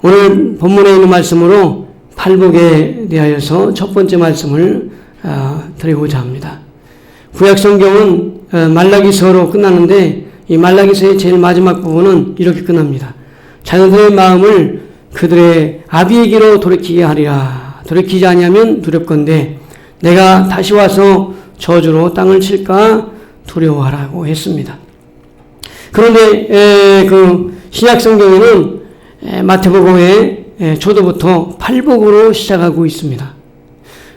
오늘 본문에 있는 말씀으로 팔복에 대하여서 첫 번째 말씀을 드리고자 합니다. 구약 성경은 말라기서로 끝나는데 이 말라기서의 제일 마지막 부분은 이렇게 끝납니다. 자녀들의 마음을 그들의 아비에게로 돌이키게 하리라. 돌이키지 아니하면 두렵건대 내가 다시 와서 저주로 땅을 칠까 두려워하라고 했습니다. 그런데 그 신약 성경에는 마태복음의 초도부터 팔복으로 시작하고 있습니다.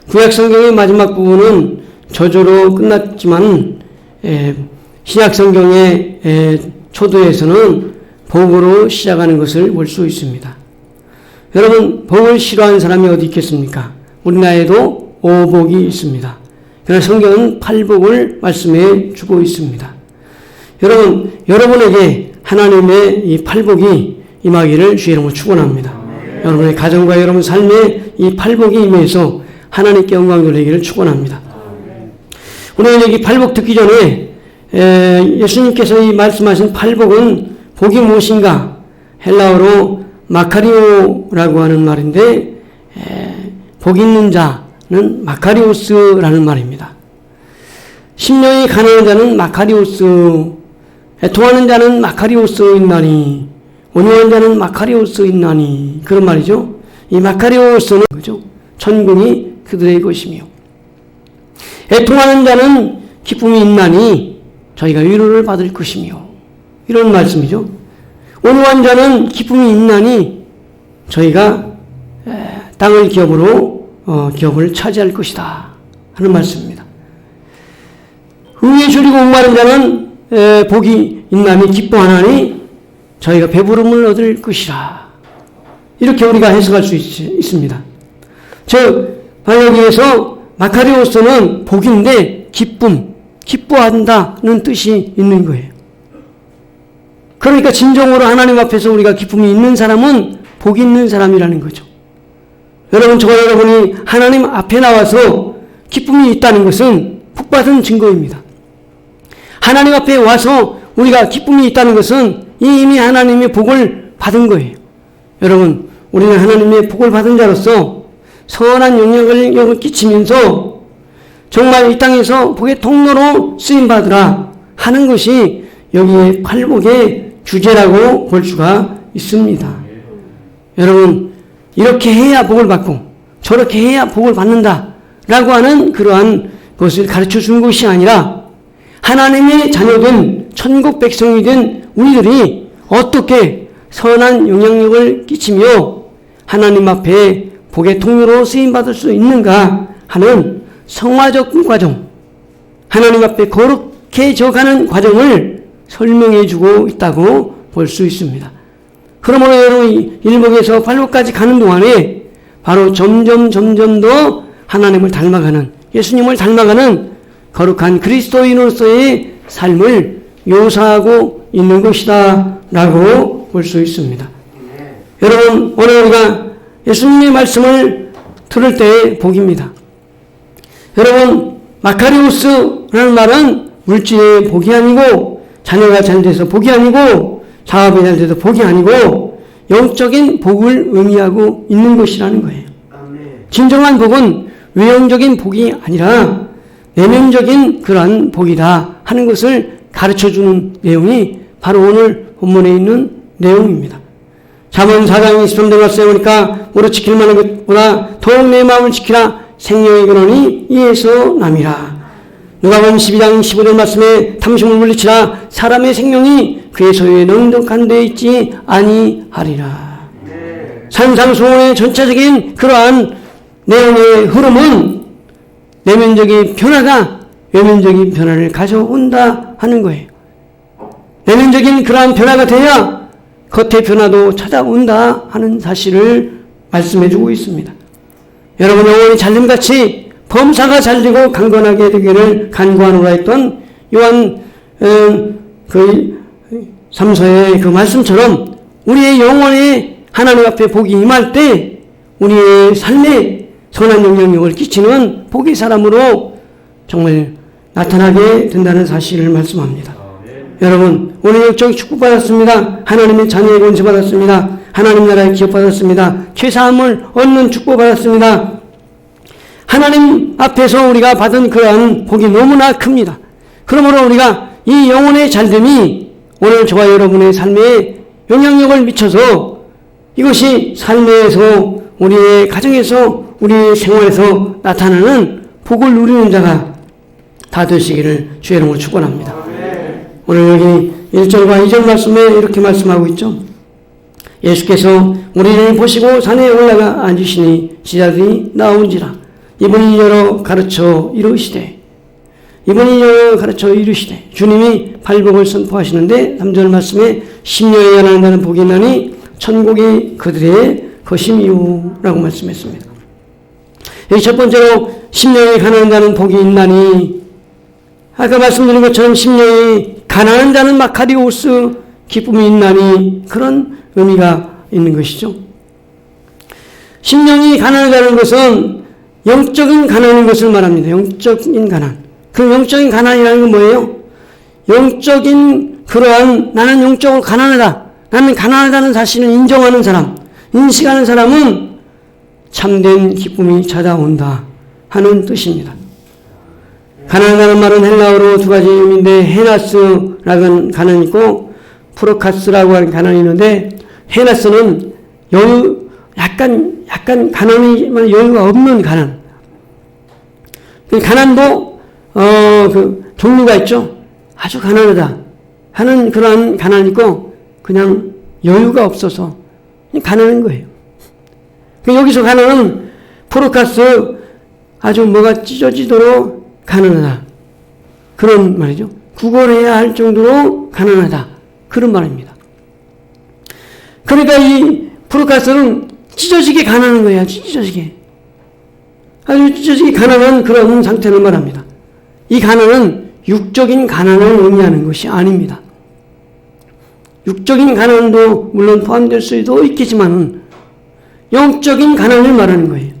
구약 성경의 마지막 부분은 저주로 끝났지만 신약 성경의 초도에서는 복으로 시작하는 것을 볼 수 있습니다. 여러분, 복을 싫어하는 사람이 어디 있겠습니까? 우리나라에도 오복이 있습니다. 그러나 성경은 팔복을 말씀해 주고 있습니다. 여러분, 여러분에게 하나님의 이 팔복이 임하기를 주의 이름으로 축원합니다. 여러분의 가정과 여러분 삶에 이 팔복이 임해서 하나님께 영광 돌리기를 축원합니다. 오늘 여기 팔복 듣기 전에 예수님께서 이 말씀하신 팔복은 복이 무엇인가? 헬라어로 마카리오라고 하는 말인데 복 있는 자는 마카리오스라는 말입니다. 심령이 가난한 자는 마카리오스, 애통하는 자는 마카리오스 있나니, 온유한 자는 마카리오스 있나니, 그런 말이죠. 이 마카리오스는 그죠? 천국이 그들의 것이며, 애통하는 자는 기쁨이 있나니 저희가 위로를 받을 것이며, 이런 말씀이죠. 온유한 자는 기쁨이 있나니 저희가 땅을 기업을 차지할 것이다 하는 말씀입니다. 의에 줄이고 목마른 자는 복이 있나니 기뻐하나니 저희가 배부름을 얻을 것이라. 이렇게 우리가 해석할 수 있습니다. 여기에서 마카리오스는 복인데 기뻐한다는 뜻이 있는 거예요. 그러니까 진정으로 하나님 앞에서 우리가 기쁨이 있는 사람은 복이 있는 사람이라는 거죠. 여러분, 저와 여러분이 하나님 앞에 나와서 기쁨이 있다는 것은 복받은 증거입니다. 하나님 앞에 와서 우리가 기쁨이 있다는 것은 이미 하나님의 복을 받은 거예요. 여러분, 우리는 하나님의 복을 받은 자로서 선한 영향을 끼치면서 정말 이 땅에서 복의 통로로 쓰임받으라 하는 것이 여기에 팔복의 주제라고 볼 수가 있습니다. 여러분, 이렇게 해야 복을 받고 저렇게 해야 복을 받는다라고 하는 그러한 것을 가르쳐 준 것이 아니라 하나님의 자녀된 천국 백성이 된 우리들이 어떻게 선한 영향력을 끼치며 하나님 앞에 복의 통로로 쓰임받을 수 있는가 하는 성화적 과정, 하나님 앞에 거룩해져가는 과정을 설명해 주고 있다고 볼 수 있습니다. 그러므로 여러분, 일복에서 팔복까지 가는 동안에 바로 점점 더 하나님을 닮아가는, 예수님을 닮아가는 거룩한 그리스도인으로서의 삶을 묘사하고 있는 것이다 라고 볼 수 있습니다. 여러분, 오늘 우리가 예수님의 말씀을 들을 때의 복입니다. 여러분, 마카리오스라는 말은 물질의 복이 아니고, 자녀가 잘 돼서 복이 아니고, 사업이 잘 돼서 복이 아니고, 영적인 복을 의미하고 있는 것이라는 거예요. 진정한 복은 외형적인 복이 아니라 내면적인 그러한 복이다 하는 것을 가르쳐주는 내용이 바로 오늘 본문에 있는 내용입니다. 잠언 4장 23절 말씀에 보니까 우로 지킬 만한 것보다 더욱 내 마음을 지키라. 생명의 근원이 이에서 남이라. 누가복음 12장 15절 말씀에 탐심을 물리치라. 사람의 생명이 그의 소유에 넉넉한 데 있지 아니하리라. 산상수훈의 전체적인 그러한 내용의 흐름은 내면적인 변화가 외면적인 변화를 가져온다 하는 거예요. 내면적인 그러한 변화가 돼야 겉의 변화도 찾아온다 하는 사실을 말씀해주고 있습니다. 여러분, 영혼이 잘됨같이 범사가 잘되고 강건하게 되기를 간구하노라 했던 요한 그 3서의 그 말씀처럼 우리의 영혼에 하나님 앞에 복이 임할 때 우리의 삶에 선한 영향력을 끼치는 복의 사람으로 정말 나타나게 된다는 사실을 말씀합니다. 여러분, 오늘 영적 축복받았습니다. 하나님의 자녀의 권세받았습니다. 하나님 나라의 기업받았습니다. 죄사함을 얻는 축복받았습니다. 하나님 앞에서 우리가 받은 그러한 복이 너무나 큽니다. 그러므로 우리가 이 영혼의 잘됨이 오늘 저와 여러분의 삶에 영향력을 미쳐서 이것이 삶에서 우리의 가정에서 우리의 생활에서 나타나는 복을 누리는 자가 다 되시기를 주의 이름으로 축원합니다. 오늘 여기 1절과 2절 말씀에 이렇게 말씀하고 있죠. 예수께서 우리를 보시고 산에 올라가 앉으시니 지자들이 나온지라. 이분이 여러 가르쳐 이르시되 주님이 발복을 선포하시는데 3절 말씀에 심령에 가난하다는 복이 있나니 천국이 그들의 것임이요 라고 말씀했습니다. 여기 첫 번째로 심령에 가난하다는 복이 있나니, 아까 말씀드린 것처럼 심령이 가난한 자는 마카리오스 기쁨이 있나니 그런 의미가 있는 것이죠. 심령이 가난하다는 것은 영적인 가난인 것을 말합니다. 영적인 가난. 그 영적인 가난이라는 건 뭐예요? 영적인 그러한 나는 영적으로 가난하다. 나는 가난하다는 사실을 인정하는 사람, 인식하는 사람은 참된 기쁨이 찾아온다 하는 뜻입니다. 가난하다는 말은 헬라어로 두 가지 의미인데 헤나스라는 가난이 있고 프로카스라고 하는 가난이 있는데, 헤나스는 약간 가난이지만 여유가 없는 가난. 그 가난도 그 종류가 있죠. 아주 가난하다 하는 그러한 가난이 있고 그냥 여유가 없어서 가난한 거예요. 여기서 가난은 프로카스, 아주 뭐가 찢어지도록 가난하다 그런 말이죠. 구걸해야 할 정도로 가난하다 그런 말입니다. 그러니까 이 프로카스는 찢어지게 가난한 거예요. 찢어지게. 아주 찢어지게 가난한 그런 상태를 말합니다. 이 가난은 육적인 가난을 의미하는 것이 아닙니다. 육적인 가난도 물론 포함될 수도 있겠지만 영적인 가난을 말하는 거예요.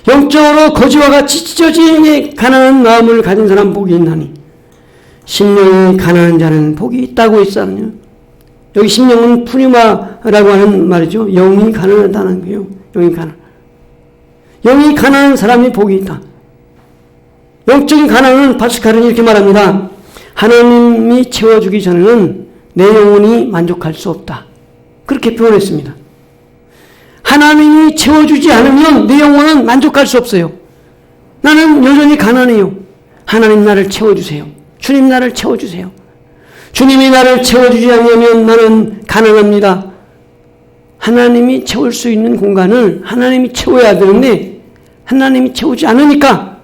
영적으로 거지와 같이 찢어지게 가난한 마음을 가진 사람 복이 있나니 심령이 가난한 자는 복이 있다고 했잖아요. 여기 심령은 푸뉴마라고 하는 말이죠. 영이 가난하다는 거예요. 영이 가난한 사람이 복이 있다. 영적인 가난은 파스칼은 이렇게 말합니다. 하나님이 채워주기 전에는 내 영혼이 만족할 수 없다. 그렇게 표현했습니다. 하나님이 채워주지 않으면 내 영혼은 만족할 수 없어요. 나는 여전히 가난해요. 하나님 나를 채워주세요. 주님 나를 채워주세요. 주님이 나를 채워주지 않으면 나는 가난합니다. 하나님이 채울 수 있는 공간을 하나님이 채워야 되는데 하나님이 채우지 않으니까,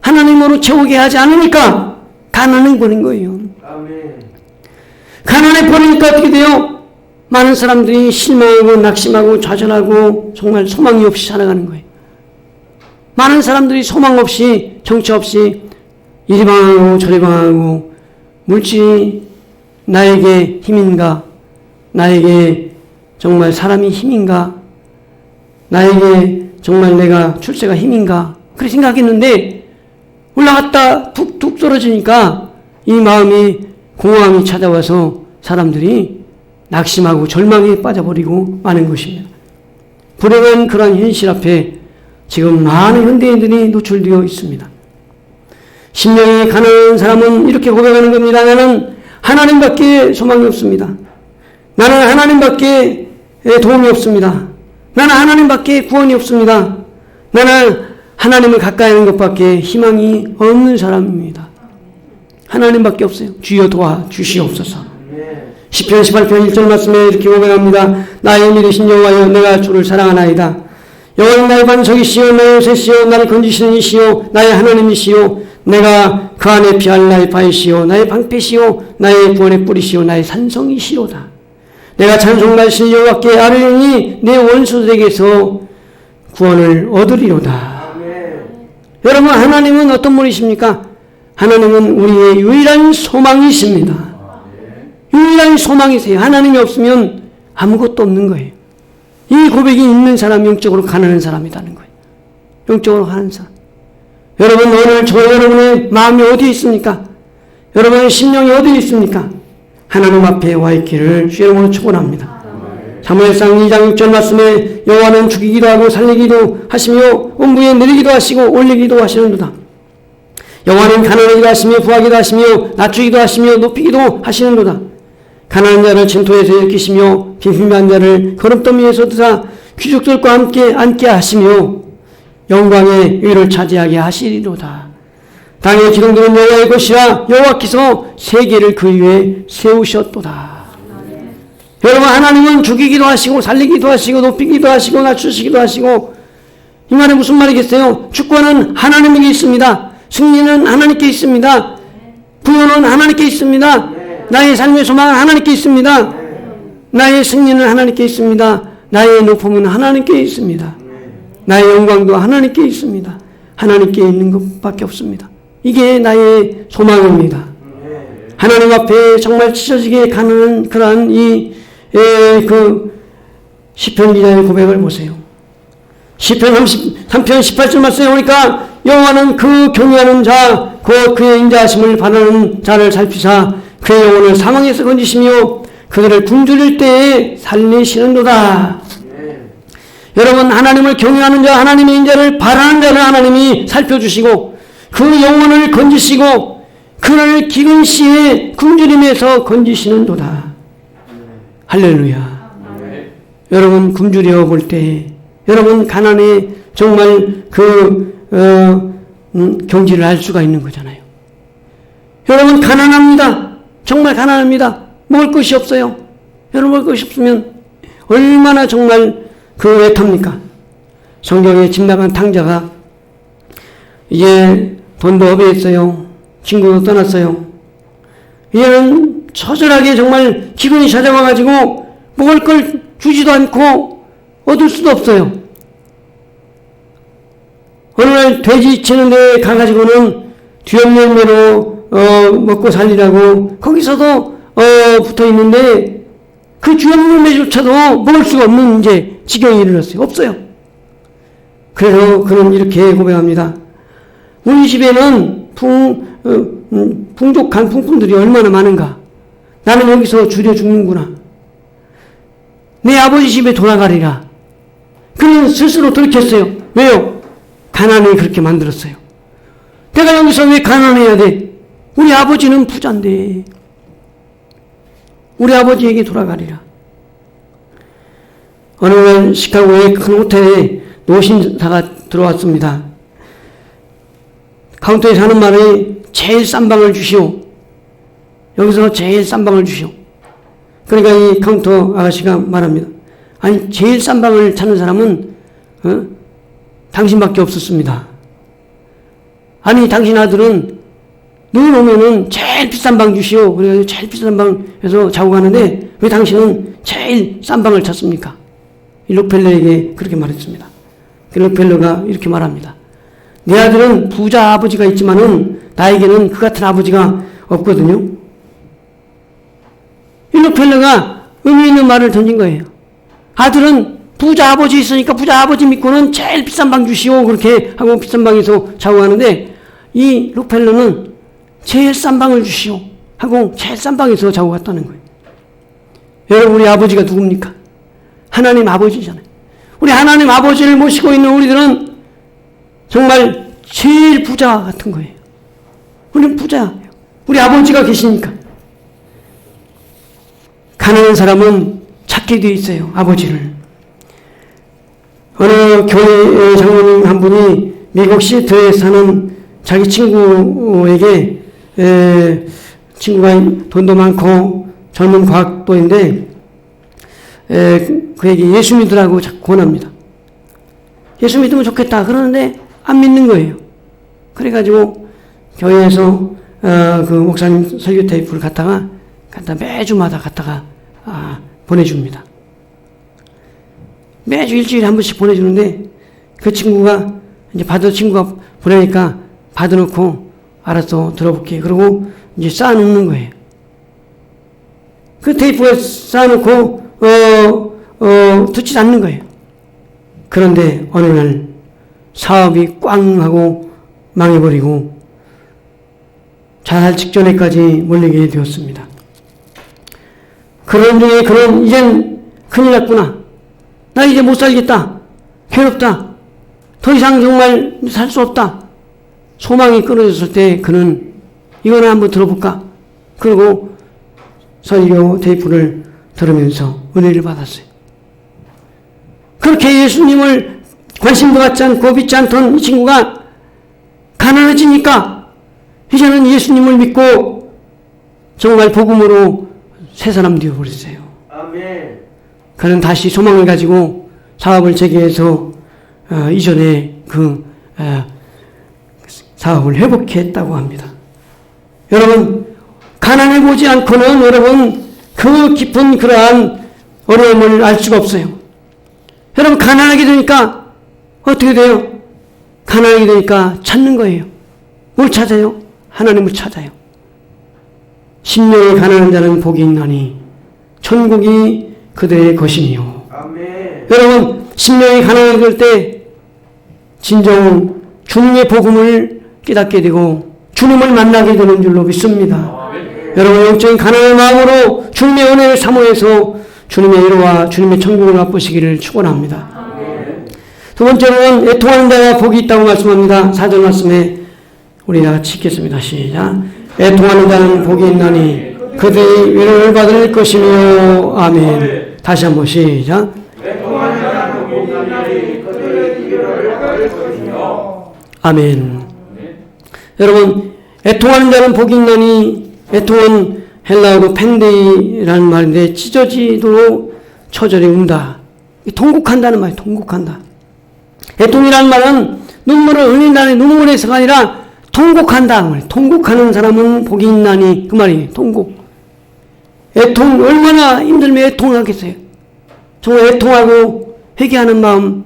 하나님으로 채우게 하지 않으니까 가난해 버린 거예요. 아멘. 가난해 버리니까 어떻게 돼요? 많은 사람들이 실망하고 낙심하고 좌절하고 정말 소망이 없이 살아가는 거예요. 많은 사람들이 소망 없이, 정처 없이 이리 방황하고 저리 방황하고, 물질이 나에게 힘인가? 나에게 정말 사람이 힘인가? 나에게 정말 내가 출세가 힘인가? 그렇게 생각했는데 올라갔다 툭툭 떨어지니까 이 마음이 공허함이 찾아와서 사람들이 낙심하고 절망에 빠져버리고 마는 것입니다. 불행한 그러한 현실 앞에 지금 많은 현대인들이 노출되어 있습니다. 심령이 가난한 사람은 이렇게 고백하는 겁니다. 나는 하나님밖에 소망이 없습니다. 나는 하나님밖에 도움이 없습니다. 나는 하나님밖에 구원이 없습니다. 나는 하나님을 가까이 하는 것밖에 희망이 없는 사람입니다. 하나님밖에 없어요. 주여 도와주시옵소서. 시편 18편 1절 말씀에 이렇게 고백합니다. 나의 믿으신 여호와여, 내가 주를 사랑하나이다. 여호와는 나의 반석이시요 나의 요새시요 나를 건지시는 이시요 나의 하나님이시요 내가 그 안에 피할 나의 바위시요 나의 방패시요 나의 구원의 뿌리시요 나의 산성이시로다. 내가 찬송하신 여호와께 아뢰니 내 원수들에게서 구원을 얻으리로다. 여러분, 하나님은 어떤 분이십니까? 하나님은 우리의 유일한 소망이십니다. 유일한 소망이세요. 하나님이 없으면 아무것도 없는 거예요. 이 고백이 있는 사람이 영적으로 가난한 사람이라는 거예요. 영적으로 가난한 사람. 여러분, 오늘 저 여러분의 마음이 어디에 있습니까? 여러분의 심령이 어디 있습니까? 하나님 앞에 와 있기를 주의 이름으로 축원합니다. 사무엘상 2장 6절 말씀에 여호와는 죽이기도 하고 살리기도 하시며 음부에 내리기도 하시고 올리기도 하시는도다. 여호와는 가난하기도 하시며 부하기도 하시며 낮추기도 하시며 높이기도 하시는도다. 가난한 자를 진토에서 일으키시며 빈곤한 자를 거름더미 위에서 드사 귀족들과 함께 앉게 하시며 영광의 위를 차지하게 하시리로다. 땅의 기둥들은 여호와의 것이라 여호와께서 세계를 그 위에 세우셨도다. 여러분, 하나님은 죽이기도 하시고 살리기도 하시고 높이기도 하시고 낮추시기도 하시고, 이 말은 무슨 말이겠어요? 주권은 하나님에게 있습니다. 승리는 하나님께 있습니다. 부여는 하나님께 있습니다. 나의 삶의 소망은 하나님께 있습니다. 나의 승리는 하나님께 있습니다. 나의 높음은 하나님께 있습니다. 나의 영광도 하나님께 있습니다. 하나님께 있는 것밖에 없습니다. 이게 나의 소망입니다. 하나님 앞에 정말 찢어지게 가는 그러한 시편 기자의 고백을 보세요. 시편 33편 18절 말씀에 보니까 여호와는 그 경외하는 자, 그의 인자하심을 바라는 자를 살피사 그의 영혼을 사망에서 건지시며 그들을 굶주릴 때에 살리시는도다. 여러분, 하나님을 경외하는 자, 하나님의 인자를 바라는 자를 하나님이 살펴주시고 그 영혼을 건지시고 그를 기근 시에 굶주림에서 건지시는도다. 할렐루야. 여러분, 굶주려 볼 때 여러분 가난에 정말 경지를 알 수가 있는 거잖아요. 여러분, 가난합니다. 정말 가난합니다. 먹을 것이 없어요. 여러분, 먹을 것이 없으면 얼마나 정말 애탑니까? 성경에 집 나간 탕자가 이제 돈도 허비했어요. 친구도 떠났어요. 얘는 처절하게 정말 기근이 찾아와가지고 먹을 걸 주지도 않고 얻을 수도 없어요. 어느 날 돼지 치는 데 가가지고는 뒤엄열매로 먹고 살리라고 거기서도 붙어 있는데 그 뒤엄열매조차도 먹을 수가 없는 이제 지경에 이르렀어요. 없어요. 그래서 그는 이렇게 고백합니다. 우리 집에는 풍족한 품꾼들이 얼마나 많은가. 나는 여기서 줄여 죽는구나. 내 아버지 집에 돌아가리라. 그는 스스로 돌이켰어요. 왜요? 가난이 그렇게 만들었어요. 내가 여기서 왜 가난해야 돼? 우리 아버지는 부자인데. 우리 아버지에게 돌아가리라. 어느 날 시카고의 큰 호텔에 노신사가 들어왔습니다. 카운터에서 하는 말이 제일 싼 방을 주시오. 여기서 제일 싼 방을 주시오. 그러니까 이 카운터 아가씨가 말합니다. 아니, 제일 싼 방을 찾는 사람은 당신밖에 없었습니다. 아니, 당신 아들은 늘 오면은 제일 비싼 방 주시오. 그래서 제일 비싼 방에서 자고 가는데 왜 당신은 제일 싼 방을 찾습니까? 이 록펠러에게 그렇게 말했습니다. 그 록펠러가 이렇게 말합니다. 내 아들은 부자 아버지가 있지만은 나에게는 그 같은 아버지가 없거든요. 이 록펠러가 의미 있는 말을 던진 거예요. 아들은 부자 아버지 있으니까 부자 아버지 믿고는 제일 비싼 방 주시오. 그렇게 하고 비싼 방에서 자고 가는데 이 록펠러는 제일 싼 방을 주시오. 하고 제일 싼 방에서 자고 갔다는 거예요. 여러분, 우리 아버지가 누굽니까? 하나님 아버지잖아요. 우리 하나님 아버지를 모시고 있는 우리들은 정말 제일 부자 같은 거예요. 우리는 부자예요. 우리 아버지가 계시니까. 가난한 사람은 찾게 돼 있어요. 아버지를. 어느 교회 장로님 한 분이 미국 시애틀에 사는 자기 친구에게 친구가 돈도 많고 젊은 과학도인데 그에게 예수 믿으라고 자꾸 권합니다. 예수 믿으면 좋겠다 그러는데 안 믿는 거예요. 그래가지고 교회에서 그 목사님 설교 테이프를 갖다 매주마다 갖다가 보내줍니다. 매주 일주일에 한 번씩 보내주는데 그 친구가 이제 친구가 보내니까 받아놓고 알았어 들어볼게. 그러고 이제 쌓아놓는 거예요. 그 테이프에 쌓아놓고 듣지 않는 거예요. 그런데 어느 날 사업이 꽝 하고 망해버리고 자살 직전에까지 몰리게 되었습니다. 그런 중에 그는 이젠 큰일 났구나. 나 이제 못 살겠다. 괴롭다. 더 이상 정말 살 수 없다. 소망이 끊어졌을 때 그는 이거는 한번 들어볼까? 그리고 설교 테이프를 들으면서 은혜를 받았어요. 그렇게 예수님을 관심도 갖지 않고 믿지 않던 이 친구가 가난해지니까 이제는 예수님을 믿고 정말 복음으로 새 사람 되어버렸어요. 아멘. 그는 다시 소망을 가지고 사업을 재개해서 이전에 사업을 회복했다고 합니다. 여러분, 가난해 보지 않고는 여러분 그 깊은 그러한 어려움을 알 수가 없어요. 여러분, 가난하게 되니까 어떻게 돼요? 가난하게 되니까 찾는 거예요. 뭘 찾아요? 하나님을 찾아요. 심령이 가난한 자는 복이 있나니 천국이 그들의 것이니요. 아멘. 여러분, 심령이 가난하게 될 때 진정 주님의 복음을 깨닫게 되고 주님을 만나게 되는 줄로 믿습니다. 여러분, 영적인 가난한 마음으로 주님의 은혜를 사모해서 주님의 위로와 주님의 천국을 맛보시기를 축원합니다. 두 번째로는 애통하는 자가 복이 있다고 말씀합니다. 4절 말씀에 우리 다 같이 읽겠습니다. 시작. 애통하는 자는 복이 있나니 그들이 위로를 받을 것이며. 아멘. 다시 한번 시작. 애통하는 자는 복이 있나니 그들이 위로를 받을 것이며. 아멘. 여러분, 애통하는 자는 복이 있나니, 애통은 헬라어로 펜데이라는 말인데 찢어지도록 처절히 운다. 통곡한다는 말이에요. 통곡한다. 애통이라는 말은 눈물을 흘린다는 눈물에서가 아니라 통곡한다. 통곡하는 사람은 복이 있나니 그 말이에요. 통곡. 애통, 얼마나 힘들면 애통하겠어요. 정말 애통하고 회개하는 마음,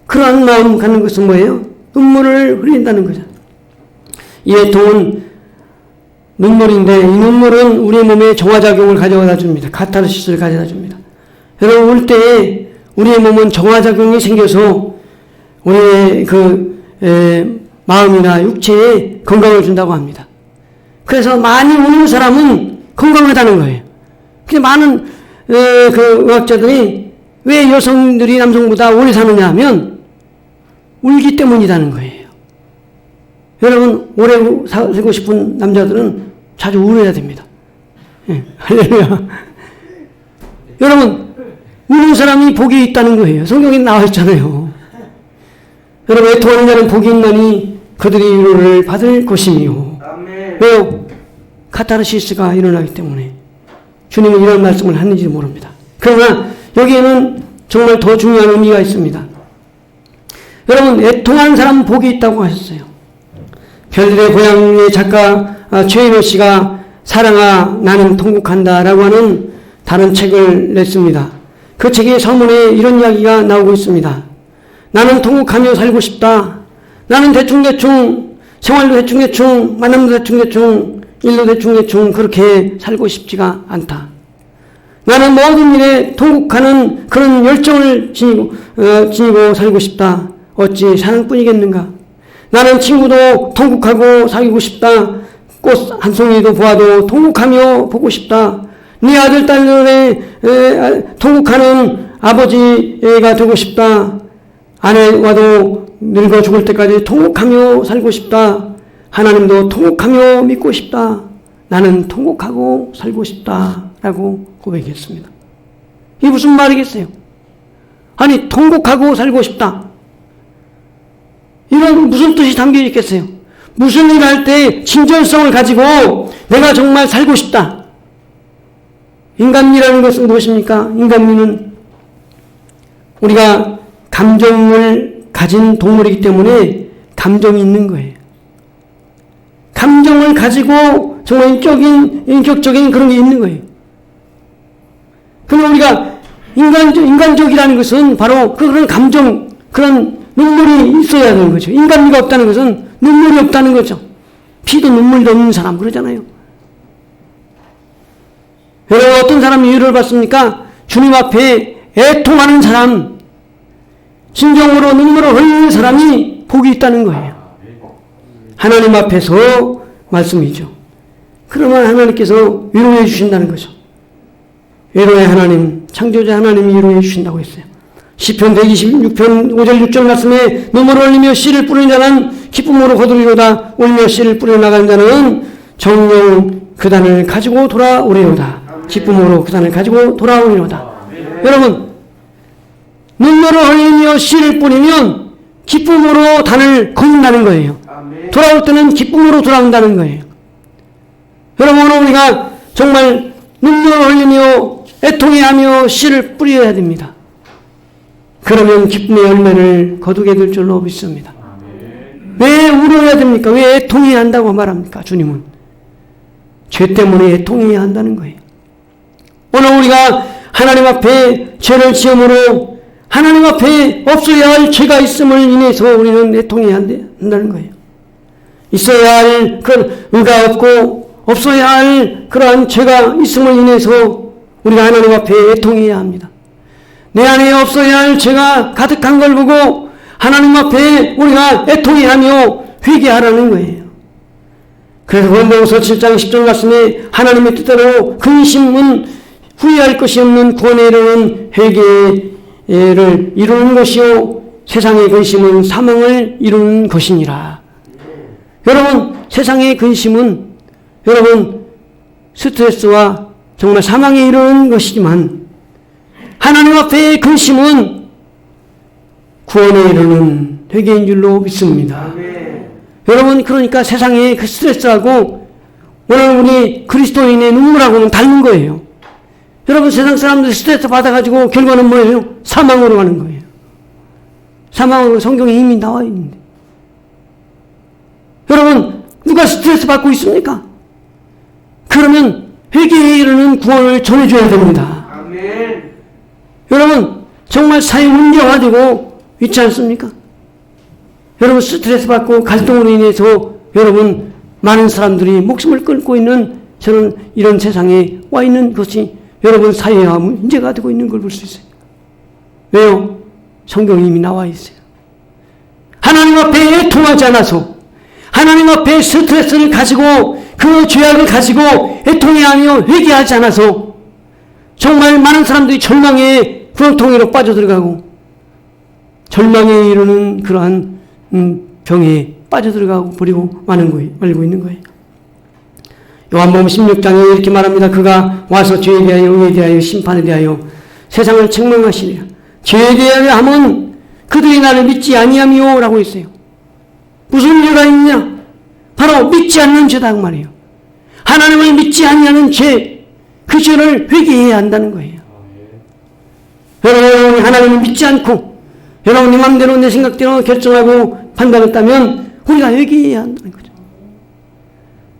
그러한 마음 갖는 것은 뭐예요? 눈물을 흘린다는 거죠. 이 애통은 눈물인데 이 눈물은 우리 몸에 정화작용을 가져다 줍니다. 카타르시스를 가져다 줍니다. 여러분, 울 때에 우리의 몸은 정화작용이 생겨서 우리의 마음이나 육체에 건강을 준다고 합니다. 그래서 많이 우는 사람은 건강하다는 거예요. 근데 많은 의학자들이 왜 여성들이 남성보다 오래 사느냐 하면 울기 때문이라는 거예요. 여러분, 오래 살고 싶은 남자들은 자주 울어야 됩니다. 예, 할렐루야. 여러분, 우는 사람이 복이 있다는 거예요. 성경에 나와 있잖아요. 여러분, 애통하는 자는 복이 있나니 그들이 위로를 받을 것이며. 왜요? 카타르시스가 일어나기 때문에 주님은 이런 말씀을 하는지 모릅니다. 그러나 여기에는 정말 더 중요한 의미가 있습니다. 여러분, 애통하는 사람은 복이 있다고 하셨어요. 별들의 고향의 작가 최인호 씨가 사랑아 나는 통곡한다 라고 하는 다른 책을 냈습니다. 그 책의 서문에 이런 이야기가 나오고 있습니다. 나는 통곡하며 살고 싶다. 나는 대충대충 생활도 대충대충 만남도 대충대충 일도 대충대충 그렇게 살고 싶지가 않다. 나는 모든 일에 통곡하는 그런 열정을 지니고 살고 싶다. 어찌 사랑뿐이겠는가. 나는 친구도 통곡하고 사귀고 싶다. 꽃 한 송이도 보아도 통곡하며 보고 싶다. 네 아들 딸들의 통곡하는 아버지가 되고 싶다. 아내와도 늙어 죽을 때까지 통곡하며 살고 싶다. 하나님도 통곡하며 믿고 싶다. 나는 통곡하고 살고 싶다. 라고 고백했습니다. 이게 무슨 말이겠어요? 아니, 통곡하고 살고 싶다. 이런 무슨 뜻이 담겨 있겠어요? 무슨 일을 할 때 진정성을 가지고 내가 정말 살고 싶다. 인간미라는 것은 무엇입니까? 인간미는 우리가 감정을 가진 동물이기 때문에 감정이 있는 거예요. 감정을 가지고 정말 인격적인 그런 게 있는 거예요. 그럼 우리가 인간적이라는 것은 바로 그런 감정, 그런 눈물이 있어야 하는 거죠. 인간미가 없다는 것은 눈물이 없다는 거죠. 피도 눈물도 없는 사람 그러잖아요. 여러분, 어떤 사람이 위로를 받습니까? 주님 앞에 애통하는 사람, 진정으로 눈물을 흘리는 사람이 복이 있다는 거예요. 하나님 앞에서 말씀이죠. 그러면 하나님께서 위로해 주신다는 거죠. 위로의 하나님, 창조자 하나님이 위로해 주신다고 했어요. 시편 126편 5절 6절 말씀에 눈물을 흘리며 씨를 뿌리는 자는 기쁨으로 거두리로다. 울며 씨를 뿌려 나가는 자는 정녕 그 단을 가지고 돌아오리로다. 기쁨으로 그 단을 가지고 돌아오리로다. 여러분, 눈물을 흘리며 씨를 뿌리면 기쁨으로 단을 건다는 거예요. 돌아올 때는 기쁨으로 돌아온다는 거예요. 여러분, 우리가 정말 눈물을 흘리며 애통해하며 씨를 뿌려야 됩니다. 그러면 기쁨의 열매를 거두게 될 줄로 믿습니다. 왜 울어야 됩니까? 왜 애통해야 한다고 말합니까? 주님은 죄 때문에 애통해야 한다는 거예요. 오늘 우리가 하나님 앞에 죄를 지음으로 하나님 앞에 없어야 할 죄가 있음을 인해서 우리는 애통해야 한다는 거예요. 있어야 할 그 의가 없고 없어야 할 그러한 죄가 있음을 인해서 우리가 하나님 앞에 애통해야 합니다. 내 안에 없어야 할 죄가 가득한 걸 보고 하나님 앞에 우리가 애통해하며 회개하라는 거예요. 그래서 고린도후서 7장 10절 말씀에 하나님의 뜻대로 근심은 후회할 것이 없는 구원에 이르는 회개를 이루는 것이요 세상의 근심은 사망을 이루는 것이니라. 여러분, 세상의 근심은 여러분 스트레스와 정말 사망에 이르는 것이지만 하나님 앞에 근심은 구원에 이르는 회개인 줄로 믿습니다. 여러분, 그러니까 세상의 그 스트레스하고 오늘 우리 그리스도인의 눈물하고는 다른 거예요. 여러분, 세상 사람들이 스트레스 받아가지고 결과는 뭐예요? 사망으로 가는 거예요. 사망으로 성경에 이미 나와 있는데. 여러분, 누가 스트레스 받고 있습니까? 그러면 회개에 이르는 구원을 전해줘야 됩니다. 아멘. 여러분, 정말 사회 문제화되고 있지 않습니까? 여러분, 스트레스 받고 갈등으로 인해서 여러분 많은 사람들이 목숨을 끊고 있는 저는 이런 세상에 와 있는 것이 여러분 사회와 문제가 되고 있는 걸 볼 수 있어요. 왜요? 성경이 이미 나와 있어요. 하나님 앞에 애통하지 않아서 하나님 앞에 스트레스를 가지고 그 죄악을 가지고 애통해하며 회개하지 않아서 정말 많은 사람들이 절망의 구렁텅이로 빠져들어가고 절망에 이르는 그러한 병에 빠져들어가고 버리고 말고 있는 거예요. 요한복음 16장에 이렇게 말합니다. 그가 와서 죄에 대하여 의에 대하여 심판에 대하여 세상을 책망하시리라. 죄에 대하여 하면 그들이 나를 믿지 아니하며 라고 했어요. 무슨 죄가 있냐? 바로 믿지 않는 죄다 그 말이에요. 하나님을 믿지 아니하는 죄, 그 죄를 회개해야 한다는 거예요. 여러분이 하나님을 믿지 않고 여러분이 마음대로 내 생각대로 결정하고 판단했다면 우리가 회개해야 한다는 거죠.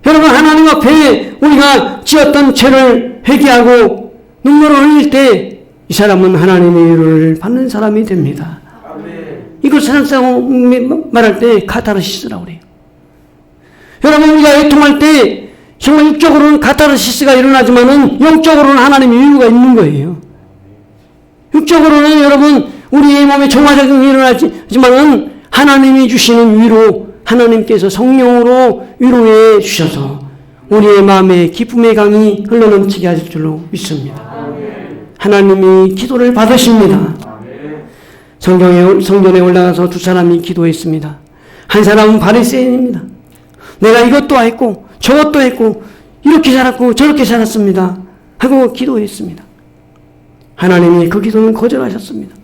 여러분, 하나님 앞에 우리가 지었던 죄를 회개하고 눈물을 흘릴 때 이 사람은 하나님의 위로를 받는 사람이 됩니다. 아멘. 이걸 세상 사람이 말할 때 카타르시스라고 그래요. 여러분, 우리가 애통할 때 정말 육적으로는 카타르시스가 일어나지만은 영적으로는 하나님의 위로가 있는 거예요. 육적으로는 여러분 우리의 몸에 정화작용이 일어나지만은 하나님이 주시는 위로, 하나님께서 성령으로 위로해 주셔서 우리의 마음에 기쁨의 강이 흘러넘치게 하실 줄로 믿습니다. 하나님이 기도를 받으십니다. 성전에 올라가서 두 사람이 기도했습니다. 한 사람은 바리새인입니다. 내가 이것도 했고 저것도 했고 이렇게 살았고 저렇게 살았습니다 하고 기도했습니다. 하나님이 그 기도는 거절하셨습니다.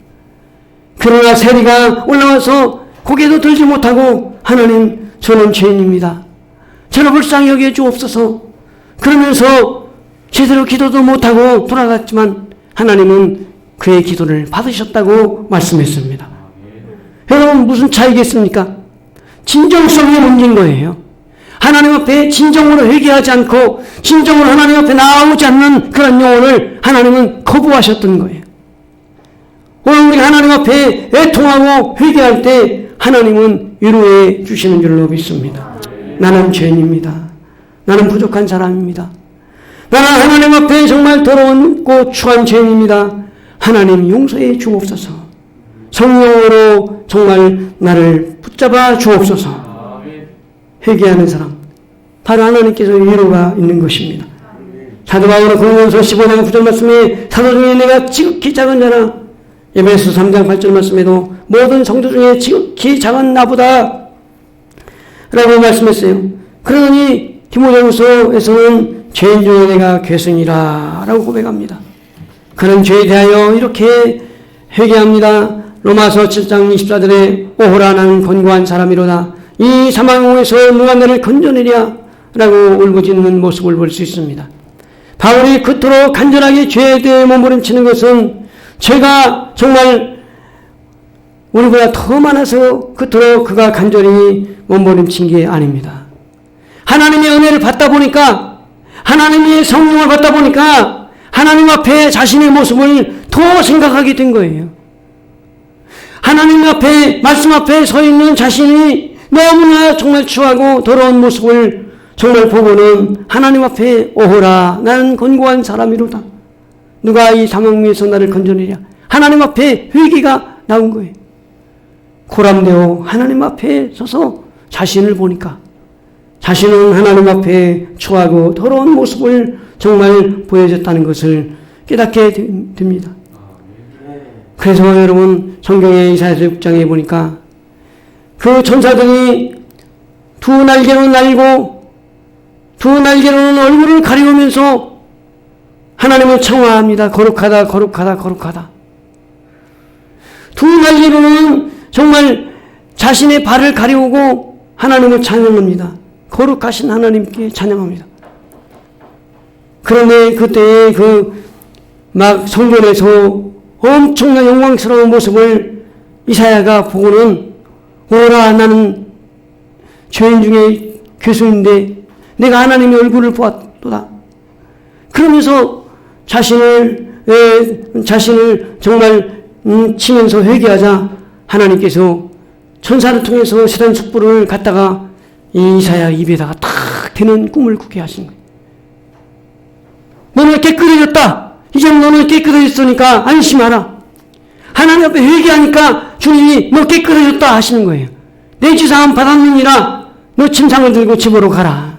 그러나 세리가 올라와서 고개도 들지 못하고 하나님, 저는 죄인입니다. 저를 불쌍히 여겨 주옵소서. 그러면서 제대로 기도도 못하고 돌아갔지만 하나님은 그의 기도를 받으셨다고 말씀했습니다. 여러분, 무슨 차이겠습니까? 진정성의 문제인 거예요. 하나님 앞에 진정으로 회개하지 않고 진정으로 하나님 앞에 나오지 않는 그런 영혼을 하나님은 거부하셨던 거예요. 오늘 우리 하나님 앞에 애통하고 회개할 때 하나님은 위로해 주시는 줄로 믿습니다. 나는 죄인입니다. 나는 부족한 사람입니다. 나는 하나님 앞에 정말 더러웠고 추한 죄인입니다. 하나님 용서해 주옵소서. 성령으로 정말 나를 붙잡아 주옵소서. 회개하는 사람, 바로 하나님께서 위로가 있는 것입니다. 사도 바울은 고린도전서 15장 9절 말씀에 사도 중에 내가 지극히 작은 자라, 에베소 3장 8절 말씀에도 모든 성도 중에 지극히 작은 나보다 라고 말씀했어요. 그러니 디모데후서에서는 죄인 중에 내가 괴승이라 라고 고백합니다. 그런 죄에 대하여 이렇게 회개합니다. 로마서 7장 24절에 오호라 나는 권고한 사람이로다. 이 사망에서 누가 나를 건져내랴 라고 울부짖는 모습을 볼 수 있습니다. 바울이 그토록 간절하게 죄에 대해 몸부림치는 것은 죄가 정말 우리보다 더 많아서 그토록 그가 간절히 몸부림친 게 아닙니다. 하나님의 은혜를 받다 보니까, 하나님의 성령을 받다 보니까 하나님 앞에 자신의 모습을 더 생각하게 된 거예요. 하나님 앞에, 말씀 앞에 서 있는 자신이 너무나 정말 추하고 더러운 모습을 정말 보고는 하나님 앞에 오호라 나는 권고한 사람이로다. 누가 이 사망 위에서 나를 건져내랴. 하나님 앞에 회개가 나온 거예요. 고람되어 하나님 앞에 서서 자신을 보니까 자신은 하나님 앞에 추하고 더러운 모습을 정말 보여줬다는 것을 깨닫게 됩니다. 그래서 여러분 성경의 이사야서 6장에 보니까 그 천사들이 두 날개로 날고 두 날개로는 얼굴을 가리우면서 하나님을 청하합니다. 거룩하다 거룩하다 거룩하다. 두 날개로는 정말 자신의 발을 가리우고 하나님을 찬양합니다. 거룩하신 하나님께 찬양합니다. 그런데 그때의 막 성전에서 엄청난 영광스러운 모습을 이사야가 보고는 오라 나는 죄인 중에 괴수인데 내가 하나님의 얼굴을 보았도다. 그러면서 자신을 정말 치면서 회개하자 하나님께서 천사를 통해서 시단 숯불을 갖다가 이사야 입에다가 탁 대는 꿈을 꾸게 하신 거예요. 너는 깨끗해졌다. 이제 너는 깨끗해졌으니까 안심하라. 하나님 앞에 회개하니까 주님이 너 깨끗해졌다 하시는 거예요. 내 지사함 받았느니라. 너 침상을 들고 집으로 가라.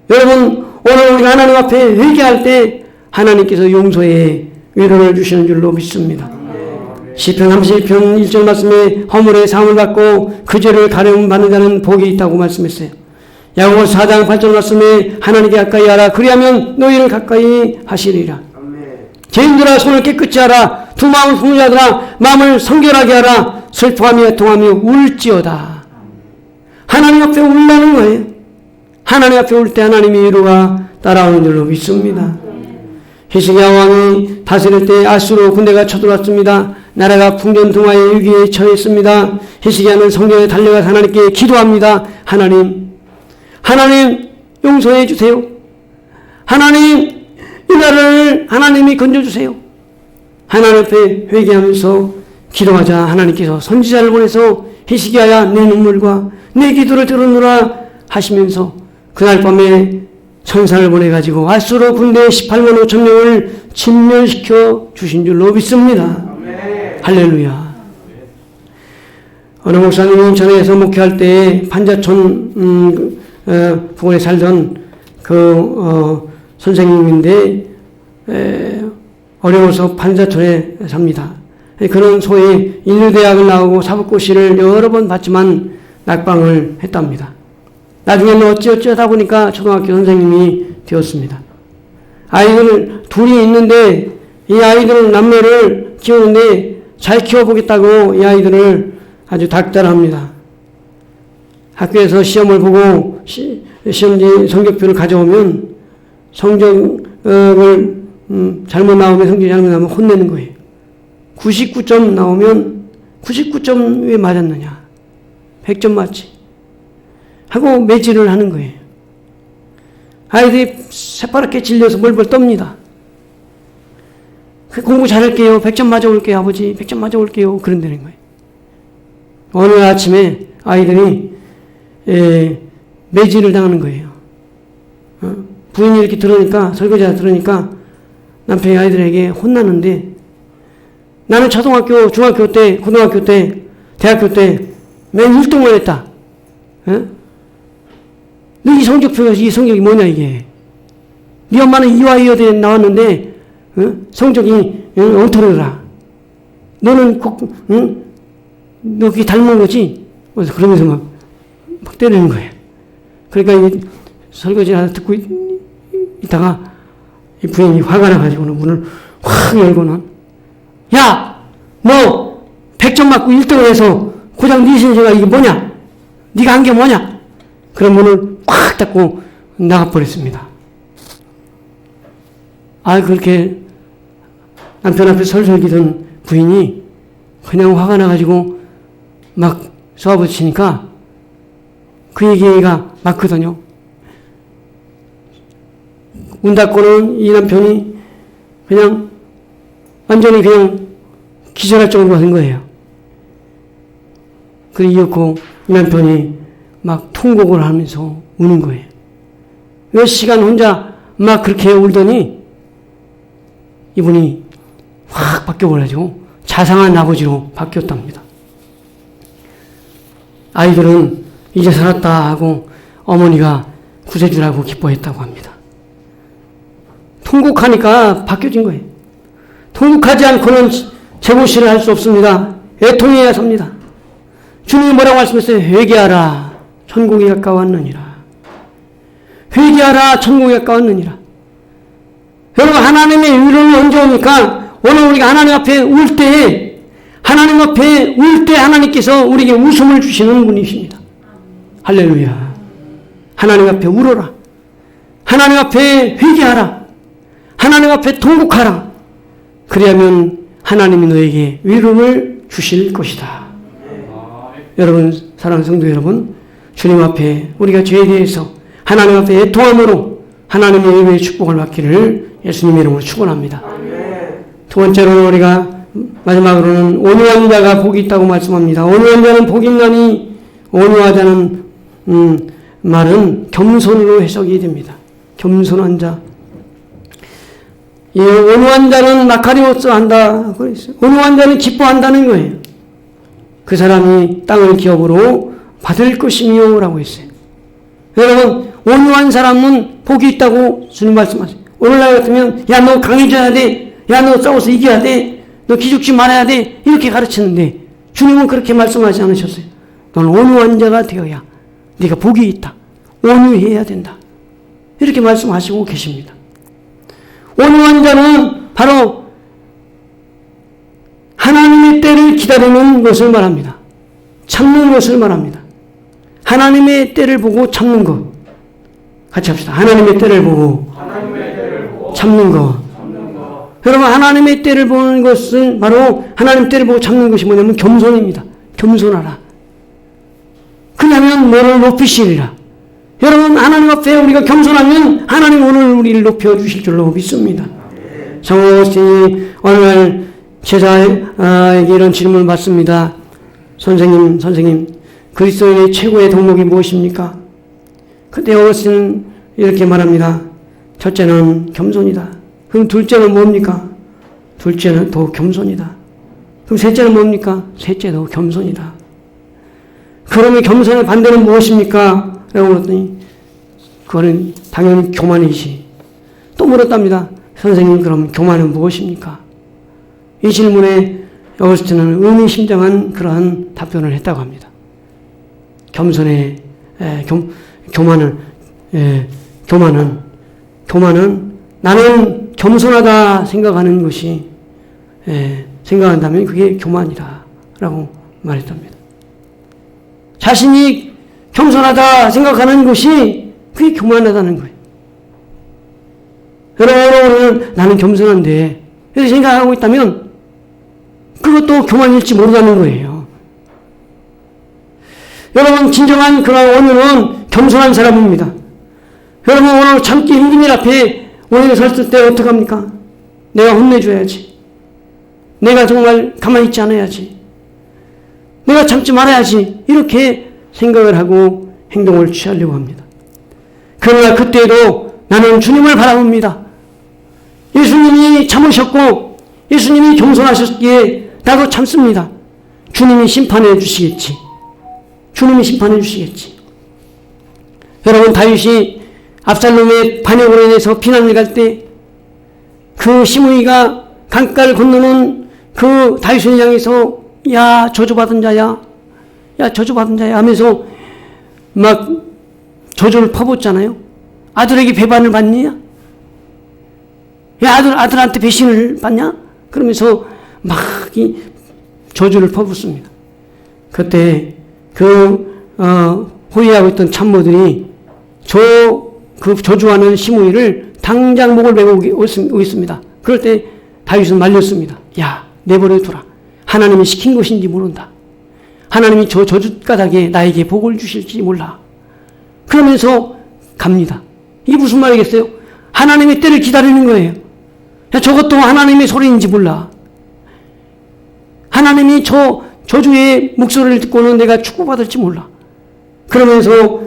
여러분 오늘 우리가 하나님 앞에 회개할 때 하나님께서 용서의 위로를 주시는 줄로 믿습니다. 시편 31편 1절 말씀에 허물의 사함을 받고 그 죄를 가려움 받는 자는 복이 있다고 말씀했어요. 야고보서 4장 8절 말씀에 하나님께 가까이 하라. 그리하면 너희를 가까이 하시리라. 죄인들아 손을 깨끗이 하라. 두 마음을 품은 자들아 마음을 성결하게 하라. 슬퍼하며 애통하며 울지어다. 하나님 앞에 울라는 거예요. 하나님 앞에 울 때 하나님의 위로가 따라오는 줄로 믿습니다. 히스기야 왕이 다스릴 때 아수르 군대가 쳐들어왔습니다. 나라가 풍전등화의 위기에 처했습니다. 히스기야는 성전에 달려가서 하나님께 기도합니다. 하나님 용서해 주세요. 하나님 이 나라를 하나님이 건져주세요. 하나님 앞에 회개하면서 기도하자 하나님께서 선지자를 보내서 히스기야야 내 눈물과 내 기도를 들으노라 하시면서 그날 밤에 천사를 보내가지고 아수르 군대 18만 5천 명을 진멸시켜 주신 줄로 믿습니다. 할렐루야. 어느 목사님이 전에서 목회할 때 판자촌 부근에 살던 선생님인데 어려워서 판자촌에 삽니다. 그는 소위 인류대학을 나오고 사법고시를 여러 번 봤지만 낙방을 했답니다. 나중에는 어찌어찌 하다 보니까 초등학교 선생님이 되었습니다. 아이들 둘이 있는데 이 아이들 남매를 키우는데 잘 키워보겠다고 이 아이들을 아주 닥달합니다. 학교에서 시험을 보고 시험지 성적표를 가져오면 성적을 잘못 나오면 성적이 잘못 나오면 혼내는 거예요. 99점 나오면 99점 왜 맞았느냐 100점 맞지 하고 매질을 하는 거예요. 아이들이 새파랗게 질려서 벌벌 떱니다. 공부 잘할게요. 100점 맞아올게요. 아버지 100점 맞아올게요. 그런다는 거예요. 어느 아침에 아이들이 매질을 당하는 거예요. 부인이 이렇게 들으니까 설거지가 들으니까 남편이 아이들에게 혼나는데 나는 초등학교, 중학교 때, 고등학교 때, 대학교 때 맨 1등을 했다. 너 이 성적표가 이 성적이 뭐냐 이게. 네 엄마는 이화이어대 나왔는데 성적이 엉터리더라. 너는 너 그게 닮은 거지? 그래서 그러면서 막 때리는 거예요. 그러니까 이 설거지 하나 듣고 있다가 이 부인이 화가 나가지고는 문을 확 열고는 야! 너 100점 맞고 1등을 해서 고장 네 신세가 이게 뭐냐? 네가 한 게 뭐냐? 그런 문을 확 닫고 나가버렸습니다. 그렇게 남편 앞에 설설 기던 부인이 그냥 화가 나가지고 막 쏘아붙이니까 그 얘기가 맞거든요. 문 닫고는 이 남편이 그냥 완전히 그냥 기절할 정도로 된 거예요. 이었고 이 남편이 막 통곡을 하면서 우는 거예요. 몇 시간 혼자 막 그렇게 울더니 이분이 확 바뀌어버려가지고 자상한 아버지로 바뀌었답니다. 아이들은 이제 살았다 하고 어머니가 구세주라고 기뻐했다고 합니다. 통곡하니까 바뀌어진 거예요. 통곡하지 않고는 제고시를 할 수 없습니다. 애통해야 삽니다. 주님이 뭐라고 말씀했어요? 회개하라. 천국이 가까웠느니라. 회개하라. 천국이 가까웠느니라. 여러분, 하나님의 위로는 언제 옵니까? 오늘 우리가 하나님 앞에 울 때, 하나님 앞에 울 때 하나님께서 우리에게 웃음을 주시는 분이십니다. 할렐루야. 하나님 앞에 울어라. 하나님 앞에 회개하라. 하나님 앞에 통곡하라. 그래야면 하나님이 너에게 위로를 주실 것이다. 여러분, 사랑하는 성도 여러분, 주님 앞에 우리가 죄에 대해서 하나님 앞에 애통함으로 하나님의 예배의 축복을 받기를 예수님의 이름으로 축원합니다. 두 번째로 우리가 마지막으로는 온유한 자가 복이 있다고 말씀합니다. 온유한 자는 복이 있나니, 온유하자는 말은 겸손으로 해석이 됩니다. 겸손한 자. 이 온유한 자는 마카리오스 한다. 온유한 자는 기뻐한다는 거예요. 그 사람이 땅을 기업으로 받을 것이며 라고 했어요. 여러분, 온유한 사람은 복이 있다고 주님 말씀하세요. 오늘날 같으면 야, 너 강해져야 돼. 야, 너 싸워서 이겨야 돼. 너 기죽지 말아야 돼. 이렇게 가르치는데 주님은 그렇게 말씀하지 않으셨어요. 너는 온유한 자가 되어야 네가 복이 있다. 온유해야 된다. 이렇게 말씀하시고 계십니다. 온유한 자는 바로 하나님의 때를 기다리는 것을 말합니다. 참는 것을 말합니다. 하나님의 때를 보고 참는 것. 같이 합시다. 하나님의 때를 보고 참는 것. 여러분, 하나님의 때를 보는 것은 바로 하나님 때를 보고 참는 것이 뭐냐면 겸손입니다. 겸손하라. 그러면 너를 높이시리라. 여러분, 하나님 앞에 우리가 겸손하면 하나님 오늘 우리를 높여주실 줄로 믿습니다. 성호스틴이 어느 날 제자에게 이런 질문을 받습니다. 선생님, 그리스도인의 최고의 덕목이 무엇입니까? 그때 어거스틴은 이렇게 말합니다. 첫째는 겸손이다. 그럼 둘째는 뭡니까? 둘째는 더 겸손이다. 그럼 셋째는 뭡니까? 셋째도 겸손이다. 그러면 겸손의 반대는 무엇입니까? 라고 물었더니 그거는 당연히 교만이지. 또 물었답니다. 선생님, 그럼 교만은 무엇입니까? 이 질문에 어거스틴은 의미심장한 그러한 답변을 했다고 합니다. 교만은 나는 겸손하다 생각하는 것이 생각한다면 그게 교만이다 라고 말했답니다. 자신이 겸손하다 생각하는 것이 그게 교만하다는 거예요. 여러분, 나는 겸손한데 이렇게 생각하고 있다면 그것도 교만일지 모르다는 거예요. 여러분, 진정한 그런 온유는 겸손한 사람입니다. 여러분, 오늘 참기 힘든 일 앞에 오늘 섰을 때 어떡합니까? 내가 혼내줘야지. 내가 정말 가만히 있지 않아야지. 내가 참지 말아야지. 이렇게 생각을 하고 행동을 취하려고 합니다. 그러나 그때도 나는 주님을 바라봅니다. 예수님이 참으셨고 예수님이 겸손하셨기에 나도 참습니다. 주님이 심판해 주시겠지. 주님이 심판해 주시겠지. 여러분, 다윗이 압살롬의 반역으로 인해서 피난을 갈 때 그 시므이가 강가를 건너는 그 다윗을 향해서 야 저주받은 자야, 야 저주받은 자야 하면서 막 저주를 퍼붓잖아요. 아들에게 배반을 받느냐? 야 아들한테 배신을 받냐? 그러면서 막 이 저주를 퍼붓습니다. 그때 호위하고 있던 참모들이 그 저주하는 시므이를 당장 목을 베고 오겠습니다. 그럴 때 다윗은 말렸습니다. 야, 내버려두라. 하나님이 시킨 것인지 모른다. 하나님이 저 저주가닥에 나에게 복을 주실지 몰라. 그러면서 갑니다. 이게 무슨 말이겠어요? 하나님의 때를 기다리는 거예요. 야, 저것도 하나님의 소리인지 몰라. 하나님이 저 저주의 목소리를 듣고는 내가 축복받을지 몰라. 그러면서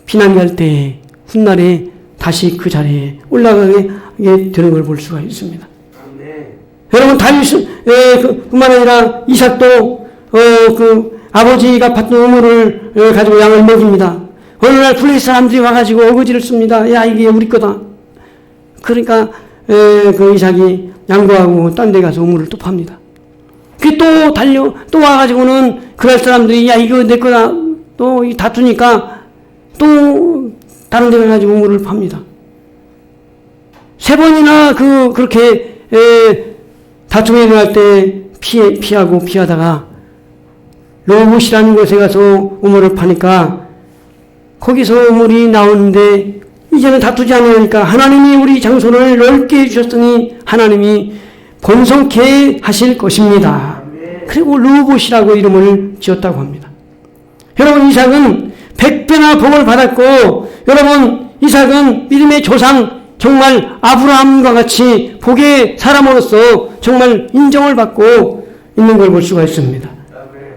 피난갈 때 훗날에 다시 그 자리에 올라가게 되는 걸 볼 수가 있습니다. 여러분, 다윗은 그뿐만 아니라 이삭도 그 아버지가 받던 우물을 가지고 양을 먹입니다. 어느 날 블레셋 사람들이 와가지고 어거지를 씁니다. 야, 이게 우리 거다. 그러니까 그 이삭이 양보하고 딴 데 가서 우물을 또 팝니다. 그 또 와가지고는 그럴 사람들이 야, 이거 내 거다. 또 다투니까 또 다른 데 가가지고 우물을 팝니다. 3번이나 그렇게 다툼이 일어날 때 피하다가 로봇이라는 곳에 가서 우물을 파니까 거기서 우물이 나오는데 이제는 다투지 않으니까 하나님이 우리 장소를 넓게 해주셨으니 하나님이 번성케 하실 것입니다. 그리고 로봇이라고 이름을 지었다고 합니다. 여러분, 이삭은 100배나 복을 받았고, 여러분, 이삭은 믿음의 조상, 정말 아브라함과 같이 복의 사람으로서 정말 인정을 받고 있는 걸 볼 수가 있습니다.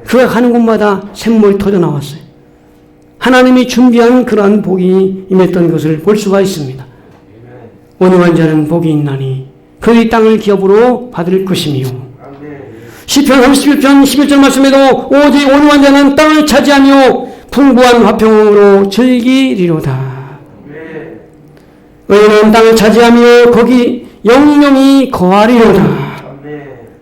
그가 가는 곳마다 샘물이 터져 나왔어요. 하나님이 준비한 그러한 복이 임했던 것을 볼 수가 있습니다. 온유한 자는 복이 있나니 그의 땅을 기업으로 받을 것이며, 시편 31편 11절 말씀에도 오직 온유한 자는 땅을 차지하며 풍부한 화평으로 즐기리로다. 의인은 땅을 차지하며 거기 영영이 거하리로다.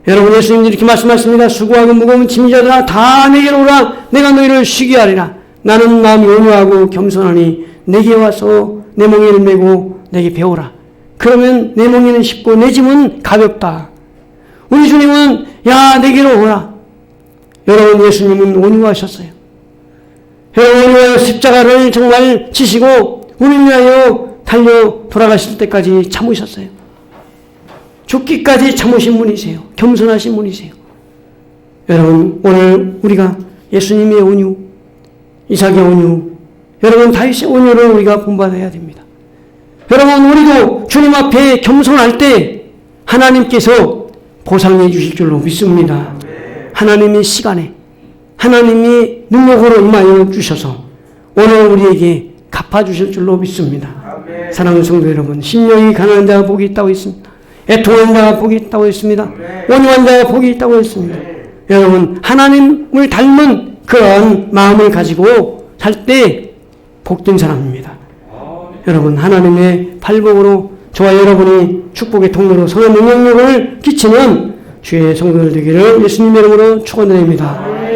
여러분, 예수님이 이렇게 말씀하십니다. 수고하고 무거운 짐이 자들아 다 내게로 오라. 내가 너희를 쉬게 하리라. 나는 마음이 온유하고 겸손하니 내게 와서 내 멍에를 메고 내게 배우라. 그러면 내 멍에는 쉽고 내 짐은 가볍다. 우리 주님은 야, 내게로 오라. 여러분, 예수님은 온유하셨어요. 여러분, 온유하여 십자가를 정말 지시고 우리를 위하여 달려 돌아가실 때까지 참으셨어요. 죽기까지 참으신 분이세요. 겸손하신 분이세요. 여러분, 오늘 우리가 예수님의 온유, 이삭의 온유, 여러분 다윗의 온유를 우리가 본받아야 됩니다. 여러분, 우리도 주님 앞에 겸손할 때 하나님께서 보상해 주실 줄로 믿습니다. 하나님의 시간에 하나님이 능력으로 임하여 주셔서 오늘 우리에게 갚아주실 줄로 믿습니다. 사랑하는 성도 여러분, 심령이 가난한 자가 복이 있다고 했습니다. 애통하는 자가 복이 있다고 했습니다. 온유한 자가 복이 있다고 했습니다. 여러분, 하나님을 닮은 그런 마음을 가지고 살 때 복된 사람입니다. 여러분, 하나님의 팔복으로 저와 여러분이 축복의 통로로 선한 영향력을 끼치는 주의 성도들 되기를 예수님의 이름으로 축원드립니다.